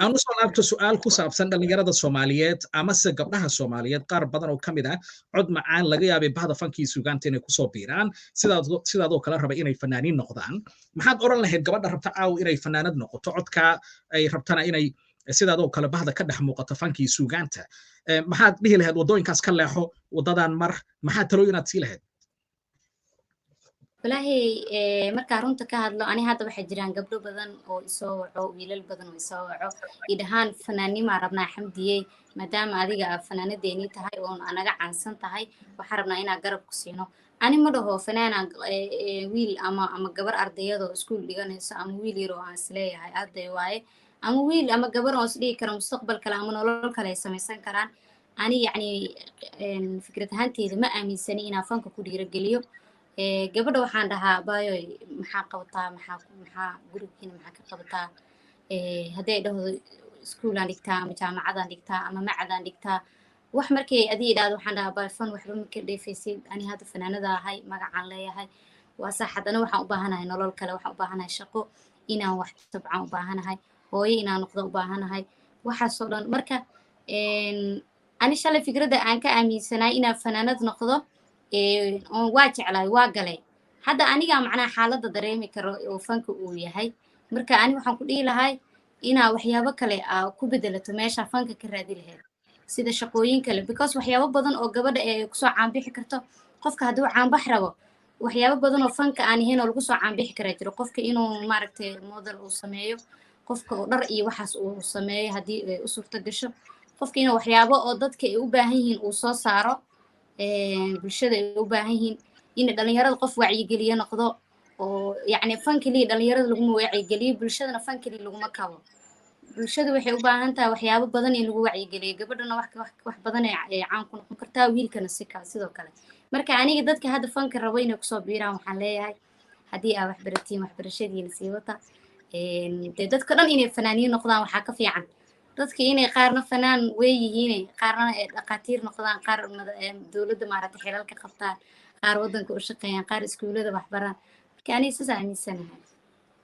aan u soo laabto su'aal ku saabsan dhalinyarada Soomaaliyeed amase gabdhaha Soomaaliyeed qaar badan oo ka mid ah cod macaan laga yaabay bahda fankii suugaanta inay kusoo biiraan sidaadoo kale raba inay fanaaniin noqdaan maxaad oran lahayd gabadha rabta caaw inay fanaanad noqoto codka ay rabtana inay sidaadoo kale bahda ka dhex muuqato fankii suugaanta maxaad dhihi lahayd waddooyinkaas ka leexo waddadan mar maxaa talooyinaad sii lahayd والله marka runta ka hadlo ani hadda waxa jiraan gabdho badan oo isoo waco wiilal badan oo isoo waco idahaan fanaanima rabnaa xamdiyey maadaama adiga fanaanadeeni tahay oo anaga caansan tahay waxa rabnaa inaan garab ku siino ani ma dhaho fanaan wiil ama gabar ardayado iskuul dhiganayso ama wiil yar oo aan isleeyahay arday waaye ama wiil ama gabar oo isdhigi kara mustaqbal kale ama nolol kale ay samaysan karaan ani yacni fikrad ahaanteeda ma aaminsani inaan fanka ku dhiirageliyo gabadha waxaan dhahaa baayo maxaa qabataa maxaa gurigiina maxaa ka qabataa hadday dhahdo iskuulaan dhigtaa ama jaamacadaan dhigtaa ama macadaan dhigtaa wax markay adii idhaahdo waxaan dhahaa baayo fan waxba maka dheefaysid ani hadda fanaanada ahay magacaan leeyahay waa sax haddana waxaan u baahanahay nolol kale waxaan u baahanahay shaqo inaan wax tabcaan u baahanahay hooyo inaan noqdo u baahanahay waxaasoo dhan marka ani shalay fikradda aan ka aaminsanaay inaan fanaanad noqdo waa jeclaay waa galay hadda aniga macnaha xaaladda dareemi karo oo fanka uu yahay marka ani waxaan ku dhihi lahay inaa waxyaabo kale ku bedelato meesha fanka ka raadi lahayd sida shaqooyin kale because waxyaabo badan oo gabadha ee kusoo caanbixi karto qofka hadduu caanbax rabo waxyaabo badan oo fanka aan ahayn oo lagu soo caanbixi karaa jiro qofka inuu maaragtay model uu sameeyo qofka oo dhar iyo waxaas uu sameeyo haddii u suurto gasho qofka inuu waxyaabo oo dadka ay u baahan yihiin uu soo saaro bulshada ay u baahan yihiin in dhalinyarada qof wacyigeliyo noqdo oo yacni fankili dhalinyarada laguma wacyigeliyo bulshadana fankili laguma kabo bulshadu waxay u baahan tahay waxyaabo badan in lagu wacyigeliyo gabadhana wax badan ay caan ku noqon kartaa wiilkana sidoo kale marka aniga dadka hadda fanka rabo inay kusoo biiraan waxaan leeyahay haddii aa waxbaratiin waxbarashadiina sii wata dee dadka dhan inay fanaaniin noqdaan waxaa ka fiican dadka inay qaarna fanaan way yihiin qaarna dhaqaatiir noqdaan qaar dowladda maaragtay xilalka qabtaan qaar waddanka u shaqeeyaan qaar iskuulada wax baraan marka aniga saas aaminsanahay